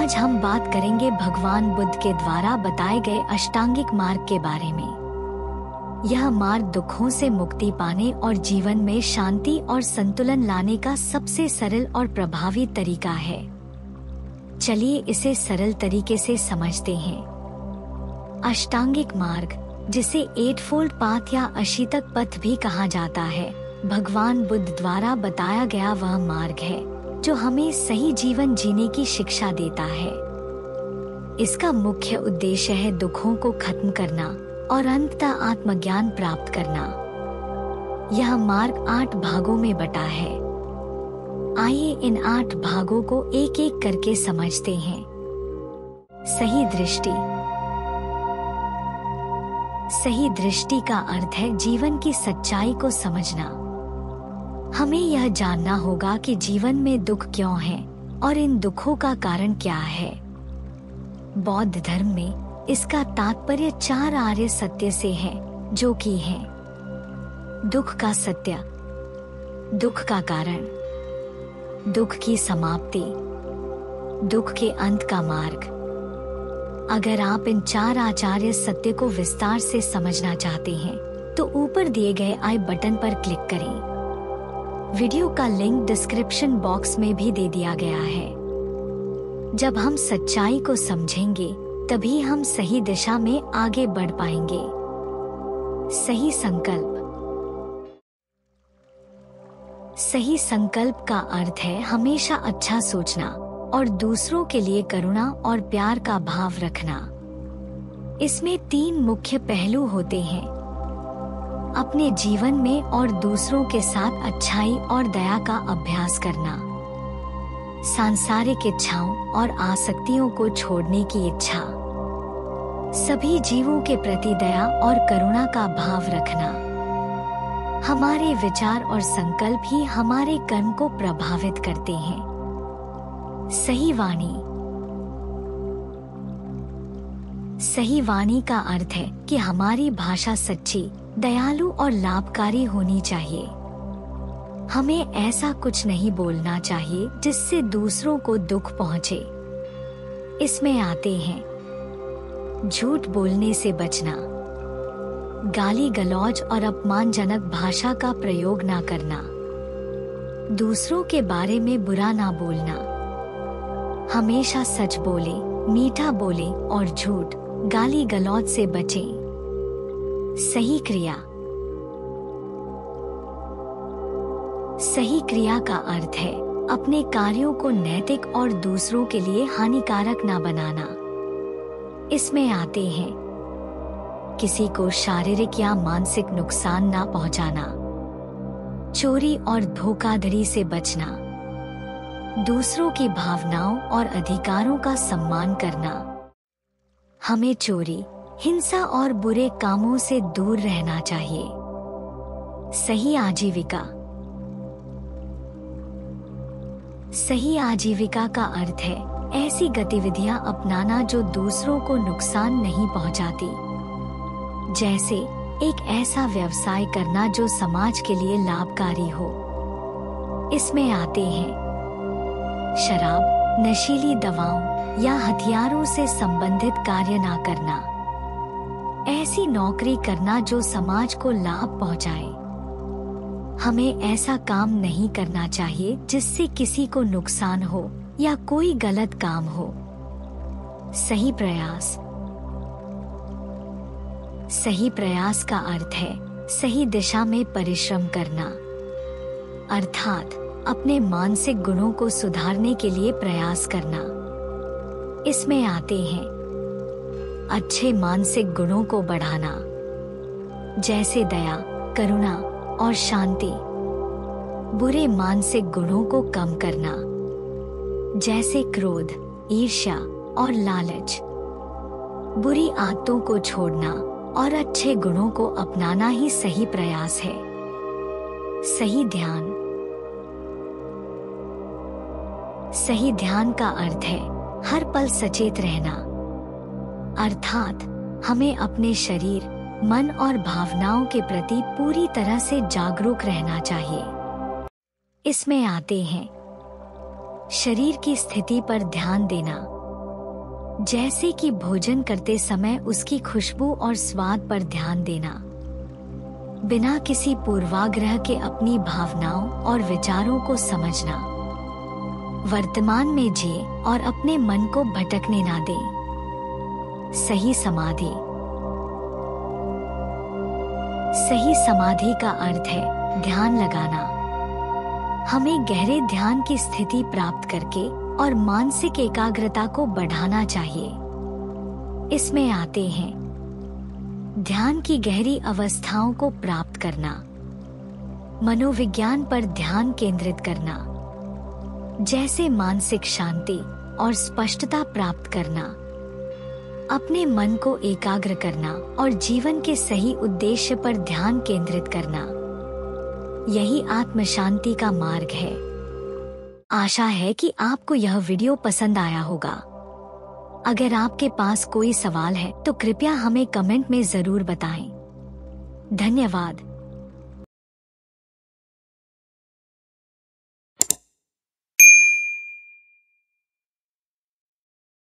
आज हम बात करेंगे भगवान बुद्ध के द्वारा बताए गए अष्टांगिक मार्ग के बारे में। यह मार्ग दुखों से मुक्ति पाने और जीवन में शांति और संतुलन लाने का सबसे सरल और प्रभावी तरीका है। चलिए इसे सरल तरीके से समझते हैं। अष्टांगिक मार्ग, जिसे एटफोल्ड पाथ या अशीतक पथ भी कहा जाता है, भगवान बुद्ध द्वारा बताया गया वह मार्ग है जो हमें सही जीवन जीने की शिक्षा देता है। इसका मुख्य उद्देश्य है दुखों को खत्म करना और अंततः आत्मज्ञान प्राप्त करना। यह मार्ग 8 भागों में बटा है। आइए इन 8 भागों को एक एक करके समझते हैं। सही दृष्टि। सही दृष्टि का अर्थ है जीवन की सच्चाई को समझना। हमें यह जानना होगा कि जीवन में दुख क्यों है और इन दुखों का कारण क्या है। बौद्ध धर्म में इसका तात्पर्य 4 आर्य सत्य से है, जो कि है दुख का सत्य, दुख का कारण, दुख की समाप्ति, दुख के अंत का मार्ग। अगर आप इन 4 आचार्य सत्य को विस्तार से समझना चाहते हैं तो ऊपर दिए गए आई बटन पर क्लिक करें। वीडियो का लिंक डिस्क्रिप्शन बॉक्स में भी दे दिया गया है। जब हम सच्चाई को समझेंगे तभी हम सही दिशा में आगे बढ़ पाएंगे। सही संकल्प। सही संकल्प का अर्थ है हमेशा अच्छा सोचना और दूसरों के लिए करुणा और प्यार का भाव रखना। इसमें 3 मुख्य पहलू होते हैं: अपने जीवन में और दूसरों के साथ अच्छाई और दया का अभ्यास करना, सांसारिक इच्छाओं और आसक्तियों को छोड़ने की इच्छा, सभी जीवों के प्रति दया और करुणा का भाव रखना। हमारे विचार और संकल्प ही हमारे कर्म को प्रभावित करते हैं। सही वाणी। सही वाणी का अर्थ है कि हमारी भाषा सच्ची, दयालु और लाभकारी होनी चाहिए। हमें ऐसा कुछ नहीं बोलना चाहिए जिससे दूसरों को दुख पहुंचे। इसमें आते हैं झूठ बोलने से बचना, गाली गलौज और अपमानजनक भाषा का प्रयोग ना करना, दूसरों के बारे में बुरा ना बोलना, हमेशा सच बोले, मीठा बोले और झूठ, गाली गलौज से बचें। सही क्रिया। सही क्रिया का अर्थ है अपने कार्यों को नैतिक और दूसरों के लिए हानिकारक ना बनाना। इसमें आते हैं किसी को शारीरिक या मानसिक नुकसान ना पहुंचाना, चोरी और धोखाधड़ी से बचना, दूसरों की भावनाओं और अधिकारों का सम्मान करना। हमें चोरी, हिंसा और बुरे कामों से दूर रहना चाहिए। सही आजीविका। सही आजीविका का अर्थ है ऐसी गतिविधियां अपनाना जो दूसरों को नुकसान नहीं पहुंचाती। जैसे एक ऐसा व्यवसाय करना जो समाज के लिए लाभकारी हो। इसमें आते हैं शराब, नशीली दवाओं या हथियारों से संबंधित कार्य ना करना, ऐसी नौकरी करना जो समाज को लाभ पहुंचाए। हमें ऐसा काम नहीं करना चाहिए जिससे किसी को नुकसान हो या कोई गलत काम हो। सही प्रयास। सही प्रयास का अर्थ है सही दिशा में परिश्रम करना, अर्थात अपने मानसिक गुणों को सुधारने के लिए प्रयास करना। इसमें आते हैं अच्छे मानसिक गुणों को बढ़ाना, जैसे दया, करुणा और शांति। बुरे मानसिक गुणों को कम करना, जैसे क्रोध, ईर्ष्या और लालच। बुरी आदतों को छोड़ना और अच्छे गुणों को अपनाना ही सही प्रयास है। सही ध्यान। सही ध्यान का अर्थ है हर पल सचेत रहना, अर्थात हमें अपने शरीर, मन और भावनाओं के प्रति पूरी तरह से जागरूक रहना चाहिए। इसमें आते हैं शरीर की स्थिति पर ध्यान देना, जैसे कि भोजन करते समय उसकी खुशबू और स्वाद पर ध्यान देना, बिना किसी पूर्वाग्रह के अपनी भावनाओं और विचारों को समझना, वर्तमान में जिए और अपने मन को भटकने ना दें। सही समाधि। सही समाधि का अर्थ है ध्यान लगाना। हमें गहरे ध्यान की स्थिति प्राप्त करके और मानसिक एकाग्रता को बढ़ाना चाहिए। इसमें आते हैं ध्यान की गहरी अवस्थाओं को प्राप्त करना, मनोविज्ञान पर ध्यान केंद्रित करना, जैसे मानसिक शांति और स्पष्टता प्राप्त करना, अपने मन को एकाग्र करना और जीवन के सही उद्देश्य पर ध्यान केंद्रित करना। यही आत्म शांति का मार्ग है। आशा है कि आपको यह वीडियो पसंद आया होगा। अगर आपके पास कोई सवाल है तो कृपया हमें कमेंट में जरूर बताएं। धन्यवाद।